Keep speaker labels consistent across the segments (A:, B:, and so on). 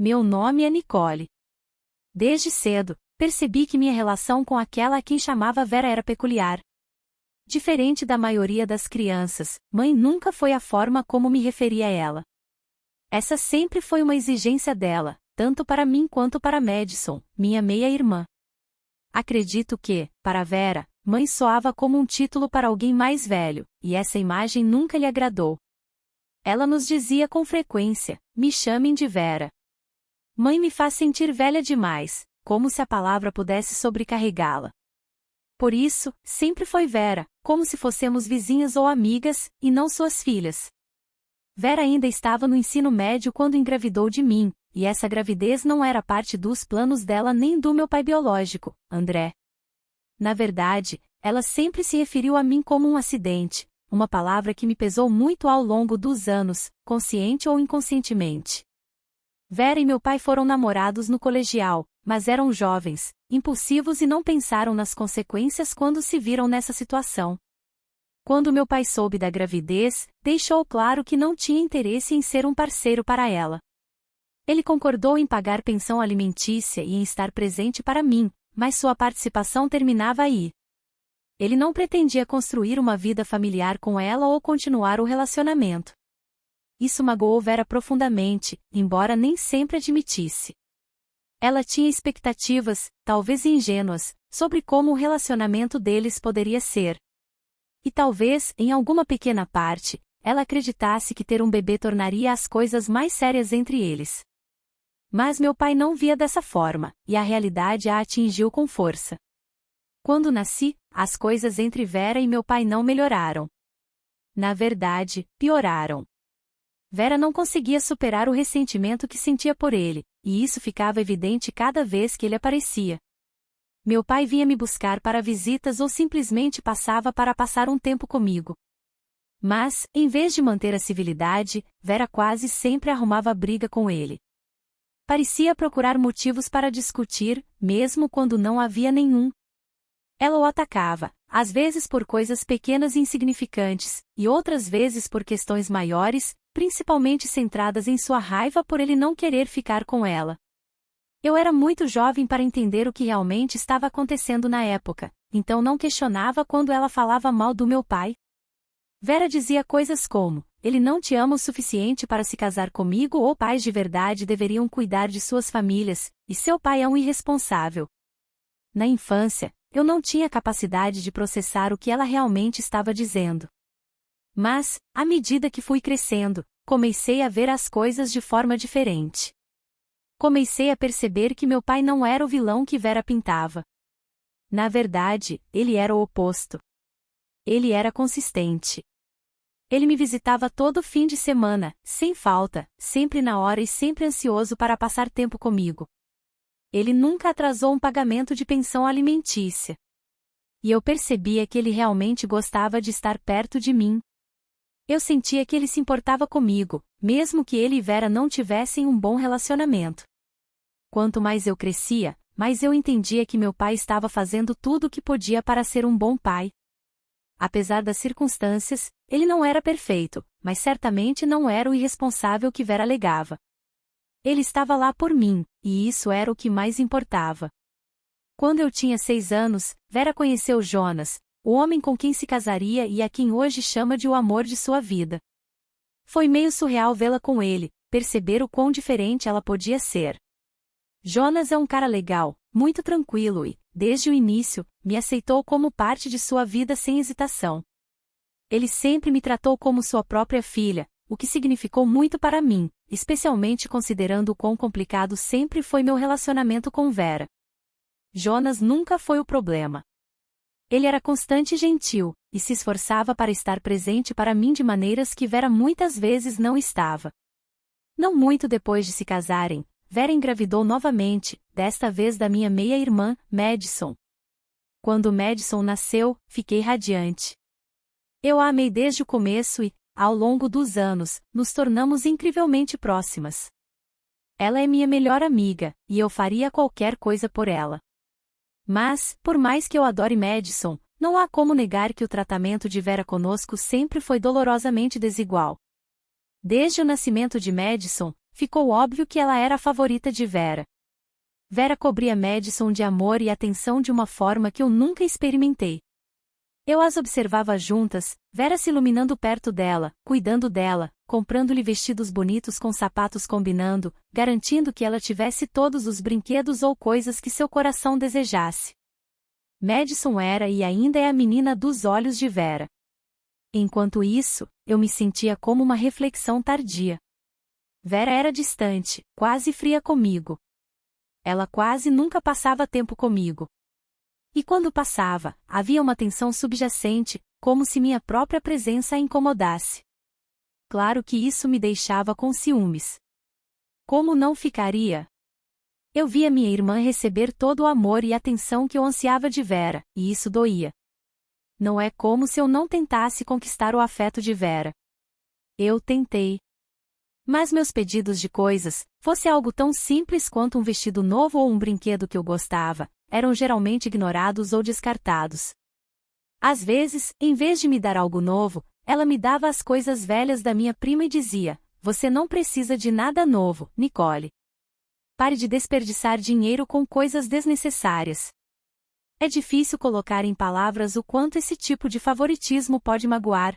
A: Meu nome é Nicole. Desde cedo, percebi que minha relação com aquela a quem chamava Vera era peculiar. Diferente da maioria das crianças, mãe nunca foi a forma como me referia a ela. Essa sempre foi uma exigência dela, tanto para mim quanto para Madison, minha meia-irmã. Acredito que, para Vera, mãe soava como um título para alguém mais velho, e essa imagem nunca lhe agradou. Ela nos dizia com frequência: me chamem de Vera. Mãe me faz sentir velha demais, como se a palavra pudesse sobrecarregá-la. Por isso, sempre foi Vera, como se fôssemos vizinhas ou amigas, e não suas filhas. Vera ainda estava no ensino médio quando engravidou de mim, e essa gravidez não era parte dos planos dela nem do meu pai biológico, André. Na verdade, ela sempre se referiu a mim como um acidente, uma palavra que me pesou muito ao longo dos anos, consciente ou inconscientemente. Vera e meu pai foram namorados no colegial, mas eram jovens, impulsivos e não pensaram nas consequências quando se viram nessa situação. Quando meu pai soube da gravidez, deixou claro que não tinha interesse em ser um parceiro para ela. Ele concordou em pagar pensão alimentícia e em estar presente para mim, mas sua participação terminava aí. Ele não pretendia construir uma vida familiar com ela ou continuar o relacionamento. Isso magoou Vera profundamente, embora nem sempre admitisse. Ela tinha expectativas, talvez ingênuas, sobre como o relacionamento deles poderia ser. E talvez, em alguma pequena parte, ela acreditasse que ter um bebê tornaria as coisas mais sérias entre eles. Mas meu pai não via dessa forma, e a realidade a atingiu com força. Quando nasci, as coisas entre Vera e meu pai não melhoraram. Na verdade, pioraram. Vera não conseguia superar o ressentimento que sentia por ele, e isso ficava evidente cada vez que ele aparecia. Meu pai vinha me buscar para visitas ou simplesmente passava para passar um tempo comigo. Mas, em vez de manter a civilidade, Vera quase sempre arrumava briga com ele. Parecia procurar motivos para discutir, mesmo quando não havia nenhum. Ela o atacava, às vezes por coisas pequenas e insignificantes, e outras vezes por questões maiores, principalmente centradas em sua raiva por ele não querer ficar com ela. Eu era muito jovem para entender o que realmente estava acontecendo na época, então não questionava quando ela falava mal do meu pai. Vera dizia coisas como: ele não te ama o suficiente para se casar comigo, ou pais de verdade deveriam cuidar de suas famílias, e seu pai é um irresponsável. Na infância, eu não tinha capacidade de processar o que ela realmente estava dizendo. Mas, à medida que fui crescendo, comecei a ver as coisas de forma diferente. Comecei a perceber que meu pai não era o vilão que Vera pintava. Na verdade, ele era o oposto. Ele era consistente. Ele me visitava todo fim de semana, sem falta, sempre na hora e sempre ansioso para passar tempo comigo. Ele nunca atrasou um pagamento de pensão alimentícia. E eu percebia que ele realmente gostava de estar perto de mim. Eu sentia que ele se importava comigo, mesmo que ele e Vera não tivessem um bom relacionamento. Quanto mais eu crescia, mais eu entendia que meu pai estava fazendo tudo o que podia para ser um bom pai. Apesar das circunstâncias, ele não era perfeito, mas certamente não era o irresponsável que Vera alegava. Ele estava lá por mim, e isso era o que mais importava. Quando eu tinha 6 anos, Vera conheceu Jonas, o homem com quem se casaria e a quem hoje chama de o amor de sua vida. Foi meio surreal vê-la com ele, perceber o quão diferente ela podia ser. Jonas é um cara legal, muito tranquilo e, desde o início, me aceitou como parte de sua vida sem hesitação. Ele sempre me tratou como sua própria filha, o que significou muito para mim, especialmente considerando o quão complicado sempre foi meu relacionamento com Vera. Jonas nunca foi o problema. Ele era constante e gentil, e se esforçava para estar presente para mim de maneiras que Vera muitas vezes não estava. Não muito depois de se casarem, Vera engravidou novamente, desta vez da minha meia-irmã, Madison. Quando Madison nasceu, fiquei radiante. Eu a amei desde o começo e, ao longo dos anos, nos tornamos incrivelmente próximas. Ela é minha melhor amiga, e eu faria qualquer coisa por ela. Mas, por mais que eu adore Madison, não há como negar que o tratamento de Vera conosco sempre foi dolorosamente desigual. Desde o nascimento de Madison, ficou óbvio que ela era a favorita de Vera. Vera cobria Madison de amor e atenção de uma forma que eu nunca experimentei. Eu as observava juntas, Vera se iluminando perto dela, cuidando dela, comprando-lhe vestidos bonitos com sapatos combinando, garantindo que ela tivesse todos os brinquedos ou coisas que seu coração desejasse. Madison era e ainda é a menina dos olhos de Vera. Enquanto isso, eu me sentia como uma reflexão tardia. Vera era distante, quase fria comigo. Ela quase nunca passava tempo comigo. E quando passava, havia uma tensão subjacente, como se minha própria presença a incomodasse. Claro que isso me deixava com ciúmes. Como não ficaria? Eu via minha irmã receber todo o amor e atenção que eu ansiava de Vera, e isso doía. Não é como se eu não tentasse conquistar o afeto de Vera. Eu tentei. Mas meus pedidos de coisas, fosse algo tão simples quanto um vestido novo ou um brinquedo que eu gostava, eram geralmente ignorados ou descartados. Às vezes, em vez de me dar algo novo, ela me dava as coisas velhas da minha prima e dizia: "Você não precisa de nada novo, Nicole. Pare de desperdiçar dinheiro com coisas desnecessárias." É difícil colocar em palavras o quanto esse tipo de favoritismo pode magoar.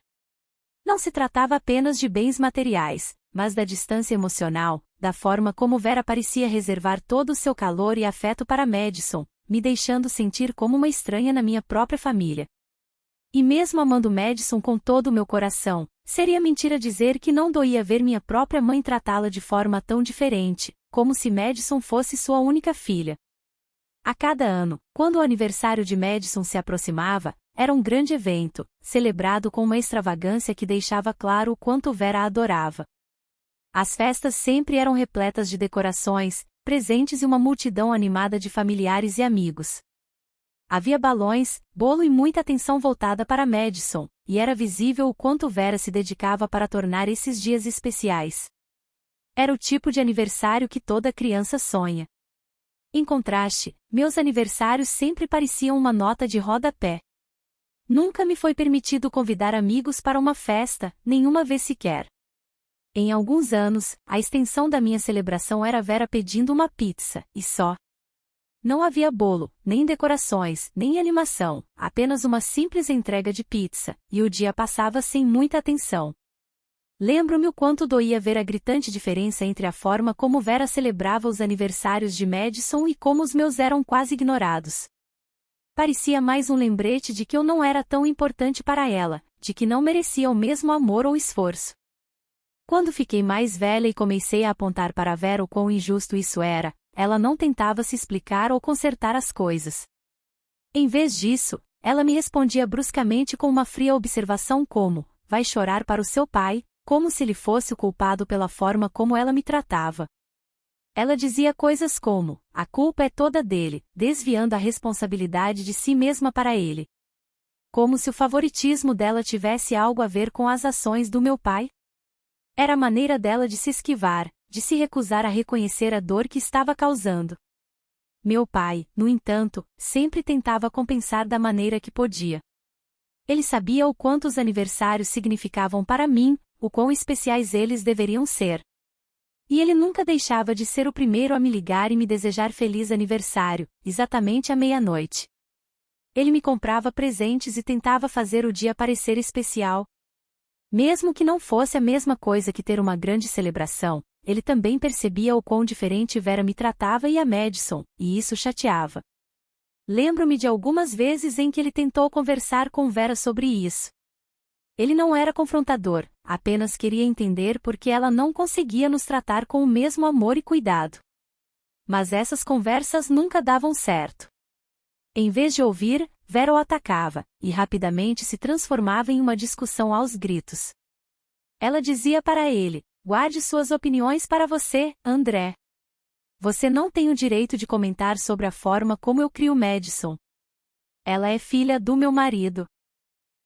A: Não se tratava apenas de bens materiais, mas da distância emocional, da forma como Vera parecia reservar todo o seu calor e afeto para Madison, me deixando sentir como uma estranha na minha própria família. E mesmo amando Madison com todo o meu coração, seria mentira dizer que não doía ver minha própria mãe tratá-la de forma tão diferente, como se Madison fosse sua única filha. A cada ano, quando o aniversário de Madison se aproximava, era um grande evento, celebrado com uma extravagância que deixava claro o quanto Vera a adorava. As festas sempre eram repletas de decorações, presentes e uma multidão animada de familiares e amigos. Havia balões, bolo e muita atenção voltada para Madison, e era visível o quanto Vera se dedicava para tornar esses dias especiais. Era o tipo de aniversário que toda criança sonha. Em contraste, meus aniversários sempre pareciam uma nota de rodapé. Nunca me foi permitido convidar amigos para uma festa, nenhuma vez sequer. Em alguns anos, a extensão da minha celebração era Vera pedindo uma pizza, e só. Não havia bolo, nem decorações, nem animação, apenas uma simples entrega de pizza, e o dia passava sem muita atenção. Lembro-me o quanto doía ver a gritante diferença entre a forma como Vera celebrava os aniversários de Madison e como os meus eram quase ignorados. Parecia mais um lembrete de que eu não era tão importante para ela, de que não merecia o mesmo amor ou esforço. Quando fiquei mais velha e comecei a apontar para Vera o quão injusto isso era, ela não tentava se explicar ou consertar as coisas. Em vez disso, ela me respondia bruscamente com uma fria observação como: "Vai chorar para o seu pai", como se ele fosse o culpado pela forma como ela me tratava. Ela dizia coisas como: "A culpa é toda dele", desviando a responsabilidade de si mesma para ele. Como se o favoritismo dela tivesse algo a ver com as ações do meu pai. Era a maneira dela de se esquivar, de se recusar a reconhecer a dor que estava causando. Meu pai, no entanto, sempre tentava compensar da maneira que podia. Ele sabia o quanto os aniversários significavam para mim, o quão especiais eles deveriam ser. E ele nunca deixava de ser o primeiro a me ligar e me desejar feliz aniversário, exatamente à meia-noite. Ele me comprava presentes e tentava fazer o dia parecer especial. Mesmo que não fosse a mesma coisa que ter uma grande celebração, ele também percebia o quão diferente Vera me tratava e a Madison, e isso chateava. Lembro-me de algumas vezes em que ele tentou conversar com Vera sobre isso. Ele não era confrontador, apenas queria entender por que ela não conseguia nos tratar com o mesmo amor e cuidado. Mas essas conversas nunca davam certo. Em vez de ouvir, Vera o atacava, e rapidamente se transformava em uma discussão aos gritos. Ela dizia para ele: "Guarde suas opiniões para você, André. Você não tem o direito de comentar sobre a forma como eu crio Madison. Ela é filha do meu marido."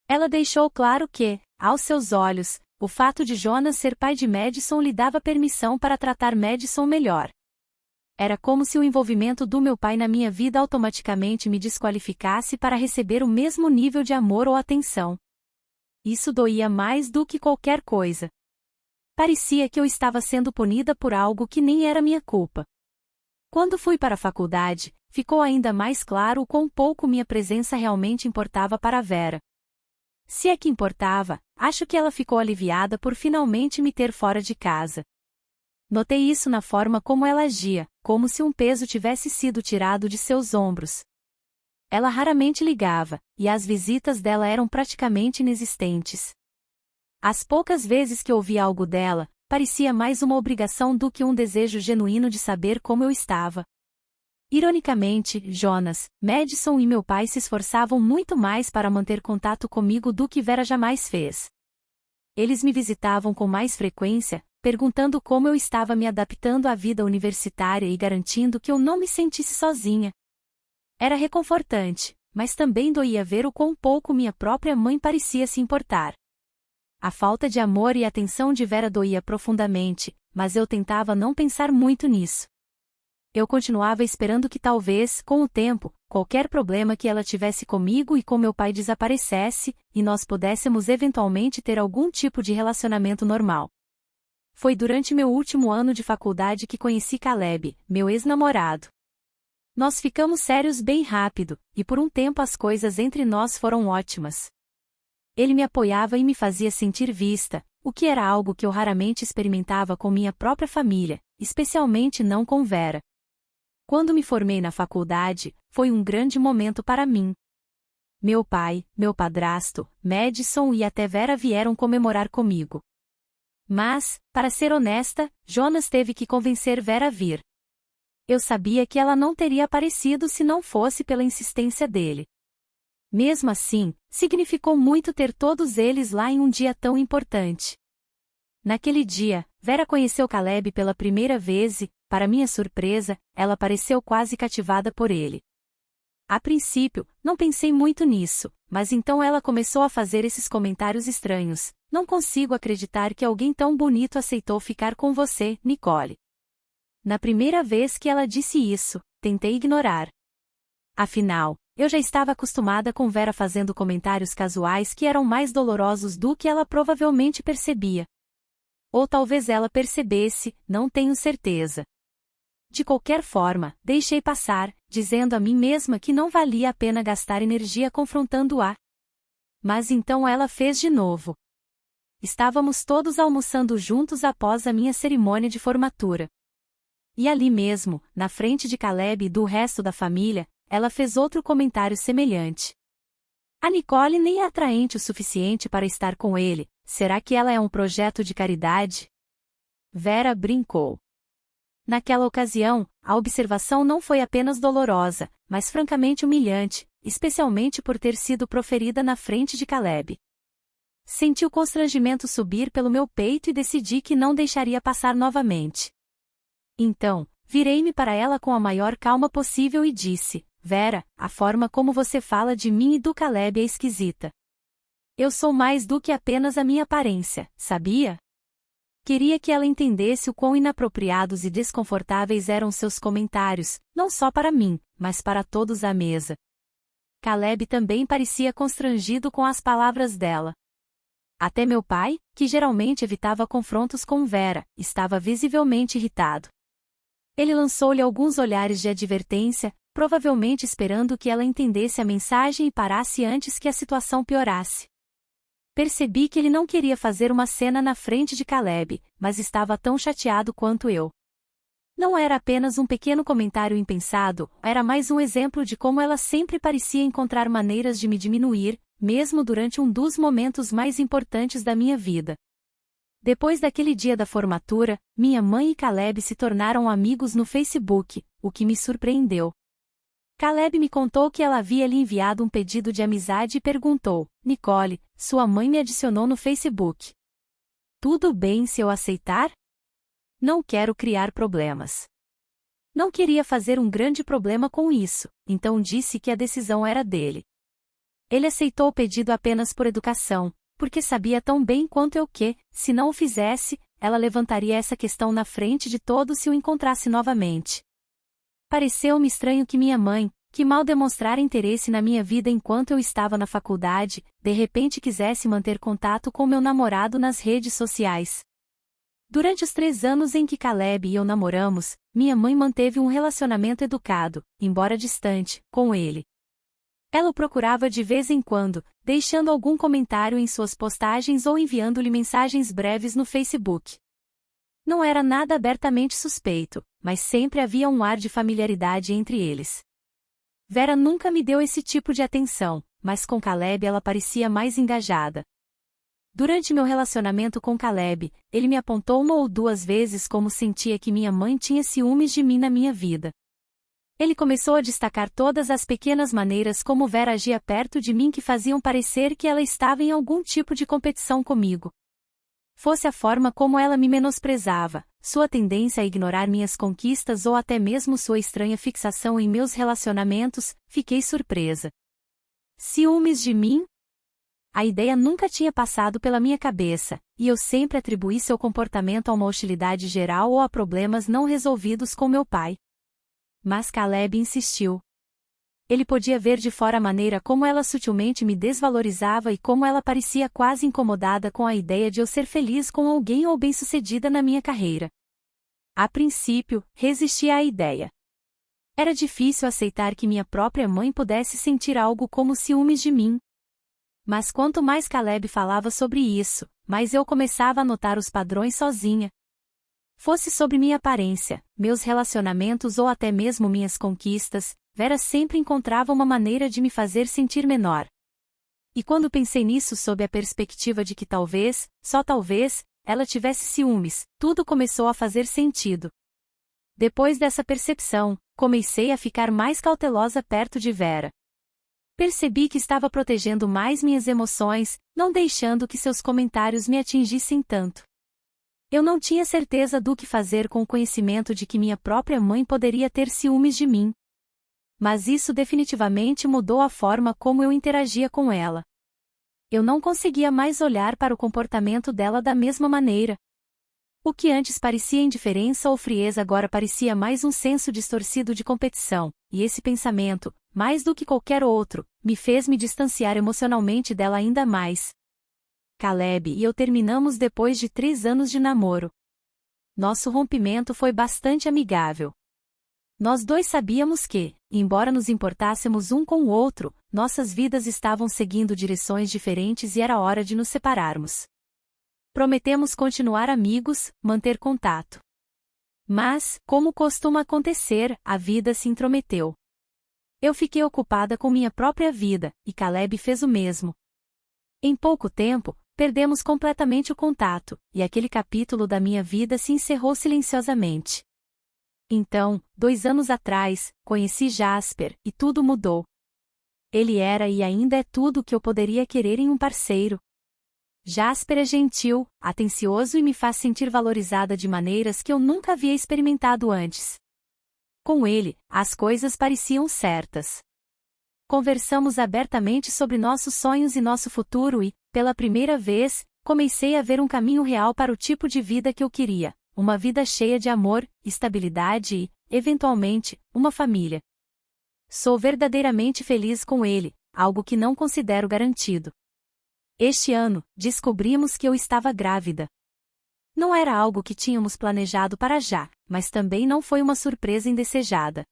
A: Ela deixou claro que, aos seus olhos, o fato de Jonas ser pai de Madison lhe dava permissão para tratar Madison melhor. Era como se o envolvimento do meu pai na minha vida automaticamente me desqualificasse para receber o mesmo nível de amor ou atenção. Isso doía mais do que qualquer coisa. Parecia que eu estava sendo punida por algo que nem era minha culpa. Quando fui para a faculdade, ficou ainda mais claro o quão pouco minha presença realmente importava para Vera. Se é que importava, acho que ela ficou aliviada por finalmente me ter fora de casa. Notei isso na forma como ela agia, como se um peso tivesse sido tirado de seus ombros. Ela raramente ligava, e as visitas dela eram praticamente inexistentes. As poucas vezes que ouvi algo dela, parecia mais uma obrigação do que um desejo genuíno de saber como eu estava. Ironicamente, Jonas, Madison e meu pai se esforçavam muito mais para manter contato comigo do que Vera jamais fez. Eles me visitavam com mais frequência, perguntando como eu estava me adaptando à vida universitária e garantindo que eu não me sentisse sozinha. Era reconfortante, mas também doía ver o quão pouco minha própria mãe parecia se importar. A falta de amor e atenção de Vera doía profundamente, mas eu tentava não pensar muito nisso. Eu continuava esperando que talvez, com o tempo, qualquer problema que ela tivesse comigo e com meu pai desaparecesse, e nós pudéssemos eventualmente ter algum tipo de relacionamento normal. Foi durante meu último ano de faculdade que conheci Caleb, meu ex-namorado. Nós ficamos sérios bem rápido, e por um tempo as coisas entre nós foram ótimas. Ele me apoiava e me fazia sentir vista, o que era algo que eu raramente experimentava com minha própria família, especialmente não com Vera. Quando me formei na faculdade, foi um grande momento para mim. Meu pai, meu padrasto, Madison e até Vera vieram comemorar comigo. Mas, para ser honesta, Jonas teve que convencer Vera a vir. Eu sabia que ela não teria aparecido se não fosse pela insistência dele. Mesmo assim, significou muito ter todos eles lá em um dia tão importante. Naquele dia, Vera conheceu Caleb pela primeira vez e, para minha surpresa, ela pareceu quase cativada por ele. A princípio, não pensei muito nisso, mas então ela começou a fazer esses comentários estranhos. Não consigo acreditar que alguém tão bonito aceitou ficar com você, Nicole. Na primeira vez que ela disse isso, tentei ignorar. Afinal, eu já estava acostumada com Vera fazendo comentários casuais que eram mais dolorosos do que ela provavelmente percebia. Ou talvez ela percebesse, não tenho certeza. De qualquer forma, deixei passar, dizendo a mim mesma que não valia a pena gastar energia confrontando-a. Mas então ela fez de novo. Estávamos todos almoçando juntos após a minha cerimônia de formatura. E ali mesmo, na frente de Caleb e do resto da família, ela fez outro comentário semelhante. A Nicole nem é atraente o suficiente para estar com ele, será que ela é um projeto de caridade? Vera brincou. Naquela ocasião, a observação não foi apenas dolorosa, mas francamente humilhante, especialmente por ter sido proferida na frente de Caleb. Senti o constrangimento subir pelo meu peito e decidi que não deixaria passar novamente. Então, virei-me para ela com a maior calma possível e disse: Vera, a forma como você fala de mim e do Caleb é esquisita. Eu sou mais do que apenas a minha aparência, sabia? Queria que ela entendesse o quão inapropriados e desconfortáveis eram seus comentários, não só para mim, mas para todos à mesa. Caleb também parecia constrangido com as palavras dela. Até meu pai, que geralmente evitava confrontos com Vera, estava visivelmente irritado. Ele lançou-lhe alguns olhares de advertência, provavelmente esperando que ela entendesse a mensagem e parasse antes que a situação piorasse. Percebi que ele não queria fazer uma cena na frente de Caleb, mas estava tão chateado quanto eu. Não era apenas um pequeno comentário impensado, era mais um exemplo de como ela sempre parecia encontrar maneiras de me diminuir, mesmo durante um dos momentos mais importantes da minha vida. Depois daquele dia da formatura, minha mãe e Caleb se tornaram amigos no Facebook, o que me surpreendeu. Caleb me contou que ela havia lhe enviado um pedido de amizade e perguntou: Nicole, sua mãe me adicionou no Facebook. Tudo bem se eu aceitar? Não quero criar problemas. Não queria fazer um grande problema com isso, então disse que a decisão era dele. Ele aceitou o pedido apenas por educação, porque sabia tão bem quanto eu que, se não o fizesse, ela levantaria essa questão na frente de todos se o encontrasse novamente. Pareceu-me estranho que minha mãe, que mal demonstrara interesse na minha vida enquanto eu estava na faculdade, de repente quisesse manter contato com meu namorado nas redes sociais. Durante os 3 anos em que Caleb e eu namoramos, minha mãe manteve um relacionamento educado, embora distante, com ele. Ela o procurava de vez em quando, deixando algum comentário em suas postagens ou enviando-lhe mensagens breves no Facebook. Não era nada abertamente suspeito, mas sempre havia um ar de familiaridade entre eles. Vera nunca me deu esse tipo de atenção, mas com Caleb ela parecia mais engajada. Durante meu relacionamento com Caleb, ele me apontou 1 ou 2 vezes como sentia que minha mãe tinha ciúmes de mim na minha vida. Ele começou a destacar todas as pequenas maneiras como Vera agia perto de mim que faziam parecer que ela estava em algum tipo de competição comigo. Fosse a forma como ela me menosprezava, sua tendência a ignorar minhas conquistas ou até mesmo sua estranha fixação em meus relacionamentos, fiquei surpresa. Ciúmes de mim? A ideia nunca tinha passado pela minha cabeça, e eu sempre atribuí seu comportamento a uma hostilidade geral ou a problemas não resolvidos com meu pai. Mas Caleb insistiu. Ele podia ver de fora a maneira como ela sutilmente me desvalorizava e como ela parecia quase incomodada com a ideia de eu ser feliz com alguém ou bem-sucedida na minha carreira. A princípio, resisti à ideia. Era difícil aceitar que minha própria mãe pudesse sentir algo como ciúmes de mim. Mas quanto mais Caleb falava sobre isso, mais eu começava a notar os padrões sozinha. Fosse sobre minha aparência, meus relacionamentos ou até mesmo minhas conquistas, Vera sempre encontrava uma maneira de me fazer sentir menor. E quando pensei nisso sob a perspectiva de que talvez, só talvez, ela tivesse ciúmes, tudo começou a fazer sentido. Depois dessa percepção, comecei a ficar mais cautelosa perto de Vera. Percebi que estava protegendo mais minhas emoções, não deixando que seus comentários me atingissem tanto. Eu não tinha certeza do que fazer com o conhecimento de que minha própria mãe poderia ter ciúmes de mim. Mas isso definitivamente mudou a forma como eu interagia com ela. Eu não conseguia mais olhar para o comportamento dela da mesma maneira. O que antes parecia indiferença ou frieza agora parecia mais um senso distorcido de competição, e esse pensamento, mais do que qualquer outro, me fez me distanciar emocionalmente dela ainda mais. Caleb e eu terminamos depois de 3 anos de namoro. Nosso rompimento foi bastante amigável. Nós dois sabíamos que, embora nos importássemos um com o outro, nossas vidas estavam seguindo direções diferentes e era hora de nos separarmos. Prometemos continuar amigos, manter contato. Mas, como costuma acontecer, a vida se intrometeu. Eu fiquei ocupada com minha própria vida, e Caleb fez o mesmo. Em pouco tempo, perdemos completamente o contato, e aquele capítulo da minha vida se encerrou silenciosamente. Então, 2 anos atrás, conheci Jasper, e tudo mudou. Ele era e ainda é tudo o que eu poderia querer em um parceiro. Jasper é gentil, atencioso e me faz sentir valorizada de maneiras que eu nunca havia experimentado antes. Com ele, as coisas pareciam certas. Conversamos abertamente sobre nossos sonhos e nosso futuro e, pela primeira vez, comecei a ver um caminho real para o tipo de vida que eu queria, uma vida cheia de amor, estabilidade e, eventualmente, uma família. Sou verdadeiramente feliz com ele, algo que não considero garantido. Este ano, descobrimos que eu estava grávida. Não era algo que tínhamos planejado para já, mas também não foi uma surpresa indesejada.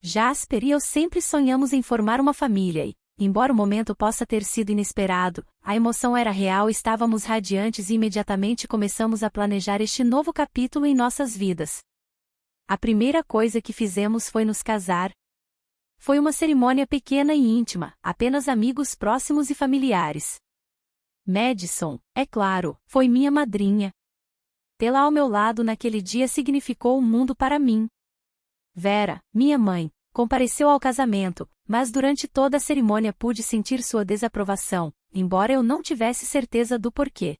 A: Jasper e eu sempre sonhamos em formar uma família e, embora o momento possa ter sido inesperado, a emoção era real e estávamos radiantes e imediatamente começamos a planejar este novo capítulo em nossas vidas. A primeira coisa que fizemos foi nos casar. Foi uma cerimônia pequena e íntima, apenas amigos próximos e familiares. Madison, é claro, foi minha madrinha. Tê-la ao meu lado naquele dia significou um mundo para mim. Vera, minha mãe, compareceu ao casamento, mas durante toda a cerimônia pude sentir sua desaprovação, embora eu não tivesse certeza do porquê.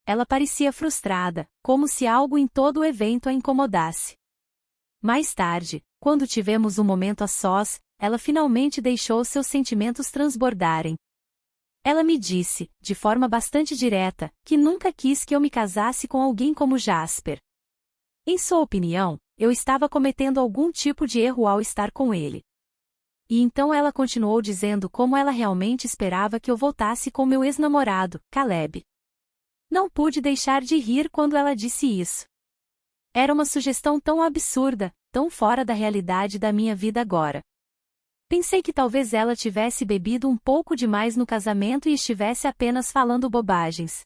A: Ela parecia frustrada, como se algo em todo o evento a incomodasse. Mais tarde, quando tivemos um momento a sós, ela finalmente deixou seus sentimentos transbordarem. Ela me disse, de forma bastante direta, que nunca quis que eu me casasse com alguém como Jasper. Em sua opinião, eu estava cometendo algum tipo de erro ao estar com ele. E então ela continuou dizendo como ela realmente esperava que eu voltasse com meu ex-namorado, Caleb. Não pude deixar de rir quando ela disse isso. Era uma sugestão tão absurda, tão fora da realidade da minha vida agora. Pensei que talvez ela tivesse bebido um pouco demais no casamento e estivesse apenas falando bobagens.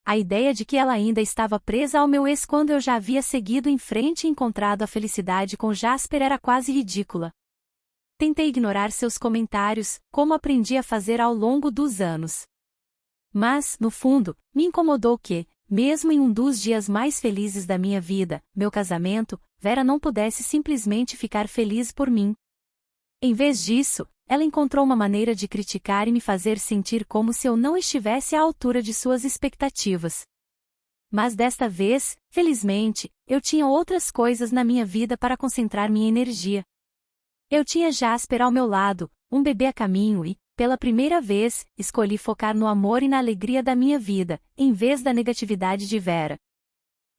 A: A ideia de que ela ainda estava presa ao meu ex quando eu já havia seguido em frente e encontrado a felicidade com Jasper era quase ridícula. Tentei ignorar seus comentários, como aprendi a fazer ao longo dos anos. Mas, no fundo, me incomodou que, mesmo em um dos dias mais felizes da minha vida, meu casamento, Vera não pudesse simplesmente ficar feliz por mim. Em vez disso, ela encontrou uma maneira de criticar e me fazer sentir como se eu não estivesse à altura de suas expectativas. Mas desta vez, felizmente, eu tinha outras coisas na minha vida para concentrar minha energia. Eu tinha Jasper ao meu lado, um bebê a caminho e, pela primeira vez, escolhi focar no amor e na alegria da minha vida, em vez da negatividade de Vera.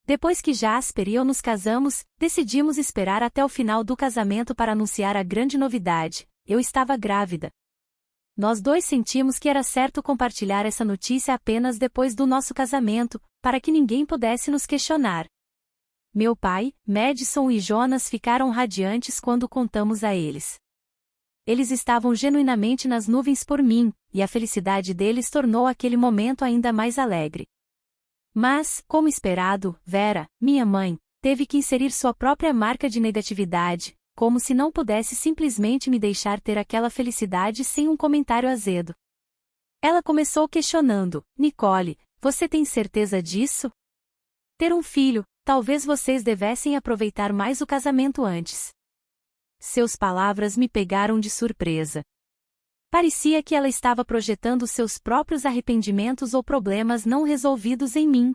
A: Depois que Jasper e eu nos casamos, decidimos esperar até o final do casamento para anunciar a grande novidade: eu estava grávida. Nós dois sentimos que era certo compartilhar essa notícia apenas depois do nosso casamento, para que ninguém pudesse nos questionar. Meu pai, Madison e Jonas ficaram radiantes quando contamos a eles. Eles estavam genuinamente nas nuvens por mim, e a felicidade deles tornou aquele momento ainda mais alegre. Mas, como esperado, Vera, minha mãe, teve que inserir sua própria marca de negatividade, como se não pudesse simplesmente me deixar ter aquela felicidade sem um comentário azedo. Ela começou questionando: Nicole, você tem certeza disso? Ter um filho, talvez vocês devessem aproveitar mais o casamento antes. Suas palavras me pegaram de surpresa. Parecia que ela estava projetando seus próprios arrependimentos ou problemas não resolvidos em mim.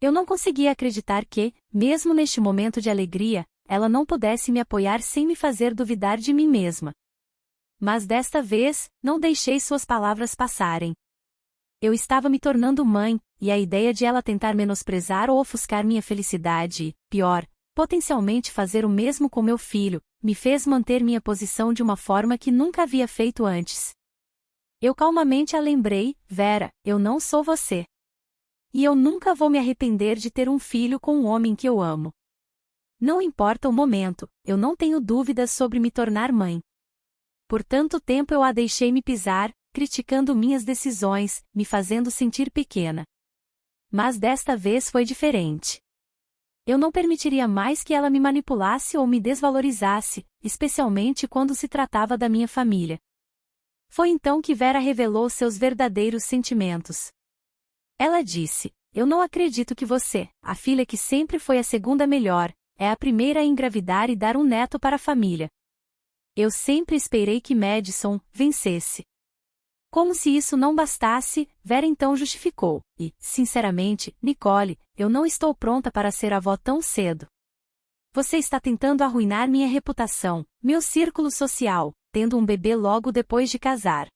A: Eu não conseguia acreditar que, mesmo neste momento de alegria, ela não pudesse me apoiar sem me fazer duvidar de mim mesma. Mas desta vez, não deixei suas palavras passarem. Eu estava me tornando mãe, e a ideia de ela tentar menosprezar ou ofuscar minha felicidade e, pior, potencialmente fazer o mesmo com meu filho, me fez manter minha posição de uma forma que nunca havia feito antes. Eu calmamente a lembrei: Vera, eu não sou você. E eu nunca vou me arrepender de ter um filho com um homem que eu amo. Não importa o momento, eu não tenho dúvidas sobre me tornar mãe. Por tanto tempo eu a deixei me pisar, criticando minhas decisões, me fazendo sentir pequena. Mas desta vez foi diferente. Eu não permitiria mais que ela me manipulasse ou me desvalorizasse, especialmente quando se tratava da minha família. Foi então que Vera revelou seus verdadeiros sentimentos. Ela disse: eu não acredito que você, a filha que sempre foi a segunda melhor, é a primeira a engravidar e dar um neto para a família. Eu sempre esperei que Madison vencesse. Como se isso não bastasse, Vera então justificou: e, sinceramente, Nicole, eu não estou pronta para ser avó tão cedo. Você está tentando arruinar minha reputação, meu círculo social, tendo um bebê logo depois de casar.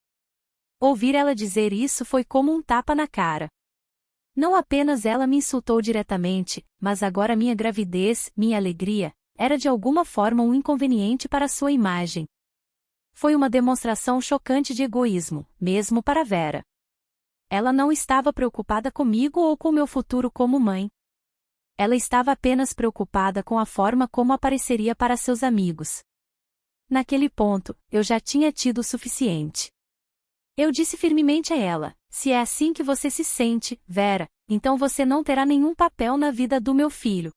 A: Ouvir ela dizer isso foi como um tapa na cara. Não apenas ela me insultou diretamente, mas agora minha gravidez, minha alegria, era de alguma forma um inconveniente para sua imagem. Foi uma demonstração chocante de egoísmo, mesmo para Vera. Ela não estava preocupada comigo ou com meu futuro como mãe. Ela estava apenas preocupada com a forma como apareceria para seus amigos. Naquele ponto, eu já tinha tido o suficiente. Eu disse firmemente a ela: se é assim que você se sente, Vera, então você não terá nenhum papel na vida do meu filho.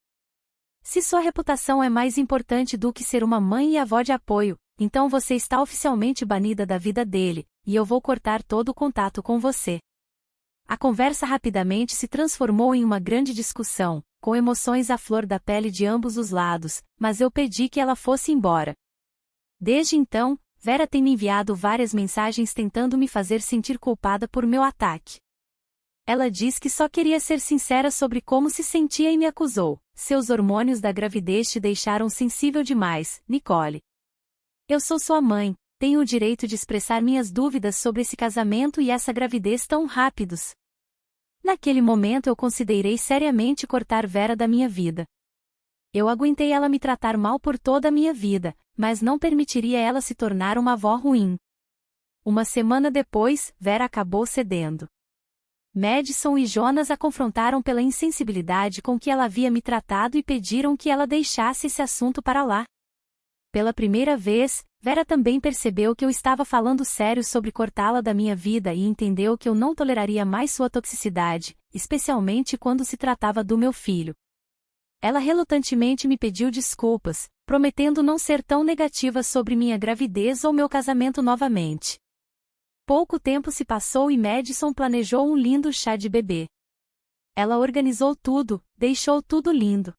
A: Se sua reputação é mais importante do que ser uma mãe e avó de apoio, então você está oficialmente banida da vida dele, e eu vou cortar todo o contato com você. A conversa rapidamente se transformou em uma grande discussão, com emoções à flor da pele de ambos os lados, mas eu pedi que ela fosse embora. Desde então, Vera tem me enviado várias mensagens tentando me fazer sentir culpada por meu ataque. Ela diz que só queria ser sincera sobre como se sentia e me acusou: seus hormônios da gravidez te deixaram sensível demais, Nicole. Eu sou sua mãe, tenho o direito de expressar minhas dúvidas sobre esse casamento e essa gravidez tão rápidos. Naquele momento eu considerei seriamente cortar Vera da minha vida. Eu aguentei ela me tratar mal por toda a minha vida, mas não permitiria ela se tornar uma avó ruim. Uma semana depois, Vera acabou cedendo. Madison e Jonas a confrontaram pela insensibilidade com que ela havia me tratado e pediram que ela deixasse esse assunto para lá. Pela primeira vez, Vera também percebeu que eu estava falando sério sobre cortá-la da minha vida e entendeu que eu não toleraria mais sua toxicidade, especialmente quando se tratava do meu filho. Ela relutantemente me pediu desculpas, prometendo não ser tão negativa sobre minha gravidez ou meu casamento novamente. Pouco tempo se passou e Madison planejou um lindo chá de bebê. Ela organizou tudo, deixou tudo lindo.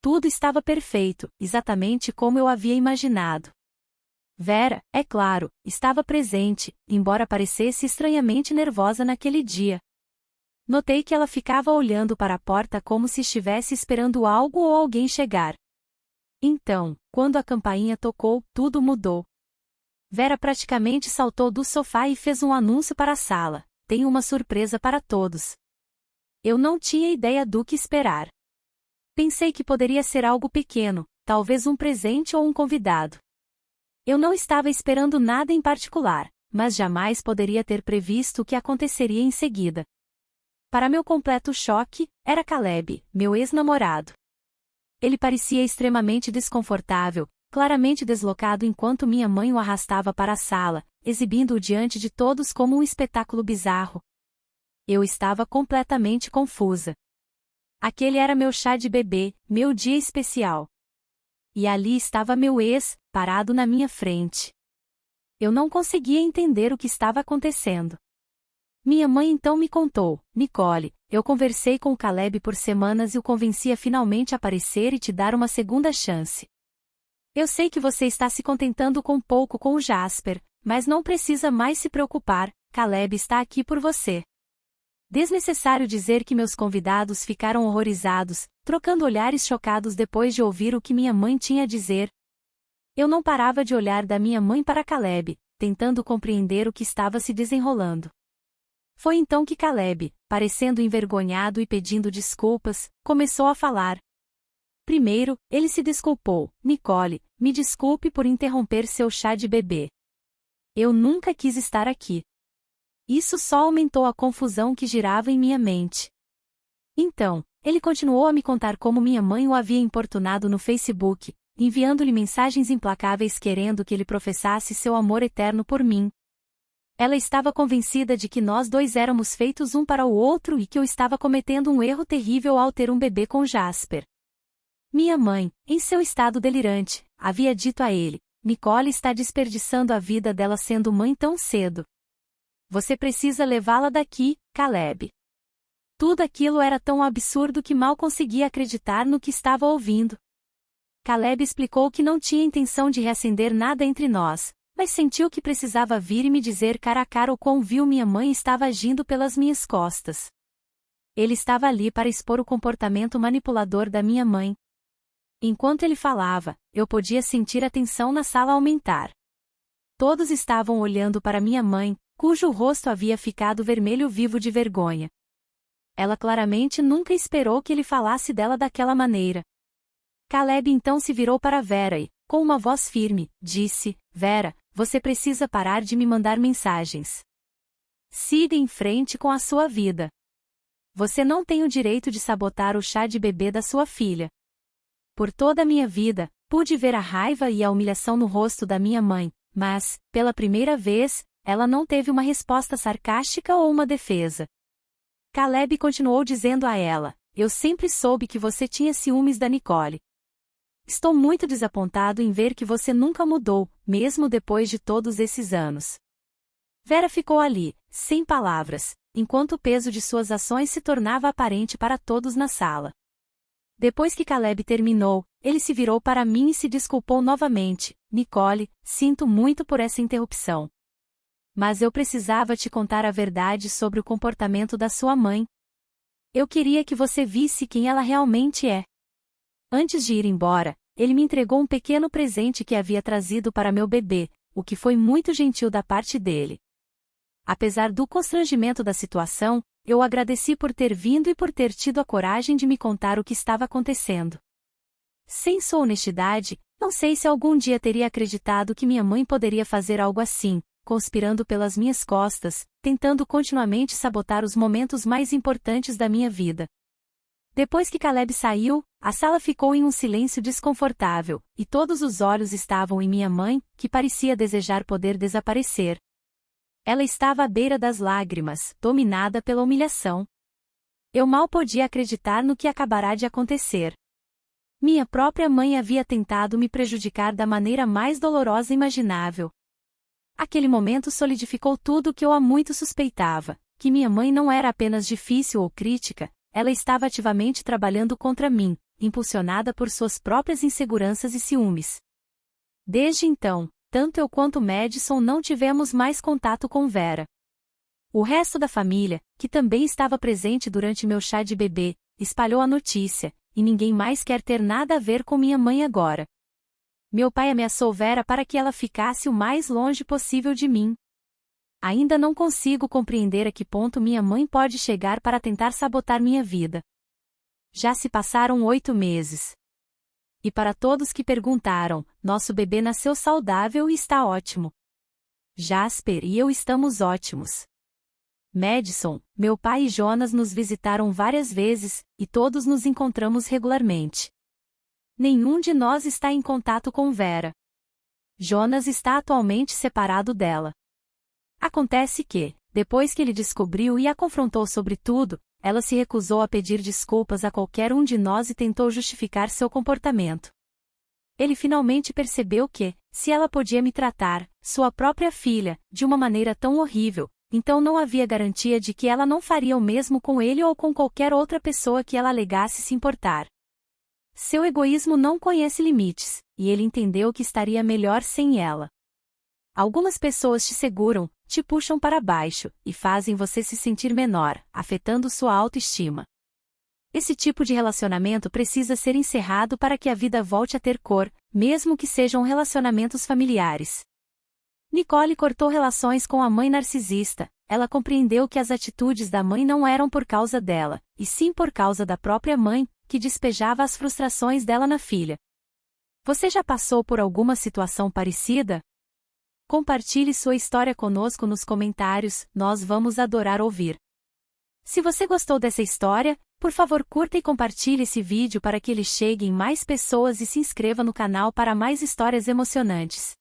A: Tudo estava perfeito, exatamente como eu havia imaginado. Vera, é claro, estava presente, embora parecesse estranhamente nervosa naquele dia. Notei que ela ficava olhando para a porta como se estivesse esperando algo ou alguém chegar. Então, quando a campainha tocou, tudo mudou. Vera praticamente saltou do sofá e fez um anúncio para a sala: "Tenho uma surpresa para todos." Eu não tinha ideia do que esperar. Pensei que poderia ser algo pequeno, talvez um presente ou um convidado. Eu não estava esperando nada em particular, mas jamais poderia ter previsto o que aconteceria em seguida. Para meu completo choque, era Caleb, meu ex-namorado. Ele parecia extremamente desconfortável, claramente deslocado enquanto minha mãe o arrastava para a sala, exibindo-o diante de todos como um espetáculo bizarro. Eu estava completamente confusa. Aquele era meu chá de bebê, meu dia especial. E ali estava meu ex, parado na minha frente. Eu não conseguia entender o que estava acontecendo. Minha mãe então me contou: "Nicole, eu conversei com o Caleb por semanas e o convenci a finalmente aparecer e te dar uma segunda chance. Eu sei que você está se contentando com pouco com o Jasper, mas não precisa mais se preocupar, Caleb está aqui por você." Desnecessário dizer que meus convidados ficaram horrorizados, trocando olhares chocados depois de ouvir o que minha mãe tinha a dizer. Eu não parava de olhar da minha mãe para Caleb, tentando compreender o que estava se desenrolando. Foi então que Caleb, parecendo envergonhado e pedindo desculpas, começou a falar. Primeiro, ele se desculpou: "Nicole, me desculpe por interromper seu chá de bebê. Eu nunca quis estar aqui." Isso só aumentou a confusão que girava em minha mente. Então, ele continuou a me contar como minha mãe o havia importunado no Facebook, enviando-lhe mensagens implacáveis querendo que ele professasse seu amor eterno por mim. Ela estava convencida de que nós dois éramos feitos um para o outro e que eu estava cometendo um erro terrível ao ter um bebê com Jasper. Minha mãe, em seu estado delirante, havia dito a ele: "Nicole está desperdiçando a vida dela sendo mãe tão cedo. Você precisa levá-la daqui, Caleb." Tudo aquilo era tão absurdo que mal conseguia acreditar no que estava ouvindo. Caleb explicou que não tinha intenção de reacender nada entre nós, mas sentiu que precisava vir e me dizer cara a cara o quão vil minha mãe estava agindo pelas minhas costas. Ele estava ali para expor o comportamento manipulador da minha mãe. Enquanto ele falava, eu podia sentir a tensão na sala aumentar. Todos estavam olhando para minha mãe, cujo rosto havia ficado vermelho vivo de vergonha. Ela claramente nunca esperou que ele falasse dela daquela maneira. Caleb então se virou para Vera e, com uma voz firme, disse: "Vera, você precisa parar de me mandar mensagens. Siga em frente com a sua vida. Você não tem o direito de sabotar o chá de bebê da sua filha." Por toda a minha vida, pude ver a raiva e a humilhação no rosto da minha mãe, mas, pela primeira vez, ela não teve uma resposta sarcástica ou uma defesa. Caleb continuou dizendo a ela: "Eu sempre soube que você tinha ciúmes da Nicole. Estou muito desapontado em ver que você nunca mudou, mesmo depois de todos esses anos." Vera ficou ali, sem palavras, enquanto o peso de suas ações se tornava aparente para todos na sala. Depois que Caleb terminou, ele se virou para mim e se desculpou novamente: "Nicole, sinto muito por essa interrupção. Mas eu precisava te contar a verdade sobre o comportamento da sua mãe. Eu queria que você visse quem ela realmente é." Antes de ir embora, ele me entregou um pequeno presente que havia trazido para meu bebê, o que foi muito gentil da parte dele. Apesar do constrangimento da situação, eu agradeci por ter vindo e por ter tido a coragem de me contar o que estava acontecendo. Sem sua honestidade, não sei se algum dia teria acreditado que minha mãe poderia fazer algo assim, conspirando pelas minhas costas, tentando continuamente sabotar os momentos mais importantes da minha vida. Depois que Caleb saiu, a sala ficou em um silêncio desconfortável, e todos os olhos estavam em minha mãe, que parecia desejar poder desaparecer. Ela estava à beira das lágrimas, dominada pela humilhação. Eu mal podia acreditar no que acabará de acontecer. Minha própria mãe havia tentado me prejudicar da maneira mais dolorosa imaginável. Aquele momento solidificou tudo o que eu há muito suspeitava, que minha mãe não era apenas difícil ou crítica, ela estava ativamente trabalhando contra mim, impulsionada por suas próprias inseguranças e ciúmes. Desde então, tanto eu quanto Madison não tivemos mais contato com Vera. O resto da família, que também estava presente durante meu chá de bebê, espalhou a notícia, e ninguém mais quer ter nada a ver com minha mãe agora. Meu pai ameaçou Vera para que ela ficasse o mais longe possível de mim. Ainda não consigo compreender a que ponto minha mãe pode chegar para tentar sabotar minha vida. Já se passaram 8 meses. E para todos que perguntaram, nosso bebê nasceu saudável e está ótimo. Jasper e eu estamos ótimos. Madison, meu pai e Jonas nos visitaram várias vezes, e todos nos encontramos regularmente. Nenhum de nós está em contato com Vera. Jonas está atualmente separado dela. Acontece que, depois que ele descobriu e a confrontou sobre tudo, ela se recusou a pedir desculpas a qualquer um de nós e tentou justificar seu comportamento. Ele finalmente percebeu que, se ela podia me tratar, sua própria filha, de uma maneira tão horrível, então não havia garantia de que ela não faria o mesmo com ele ou com qualquer outra pessoa que ela alegasse se importar. Seu egoísmo não conhece limites, e ele entendeu que estaria melhor sem ela. Algumas pessoas te seguram, te puxam para baixo, e fazem você se sentir menor, afetando sua autoestima. Esse tipo de relacionamento precisa ser encerrado para que a vida volte a ter cor, mesmo que sejam relacionamentos familiares. Nicole cortou relações com a mãe narcisista. Ela compreendeu que as atitudes da mãe não eram por causa dela, e sim por causa da própria mãe, que despejava as frustrações dela na filha. Você já passou por alguma situação parecida? Compartilhe sua história conosco nos comentários, nós vamos adorar ouvir. Se você gostou dessa história, por favor curta e compartilhe esse vídeo para que ele chegue em mais pessoas e se inscreva no canal para mais histórias emocionantes.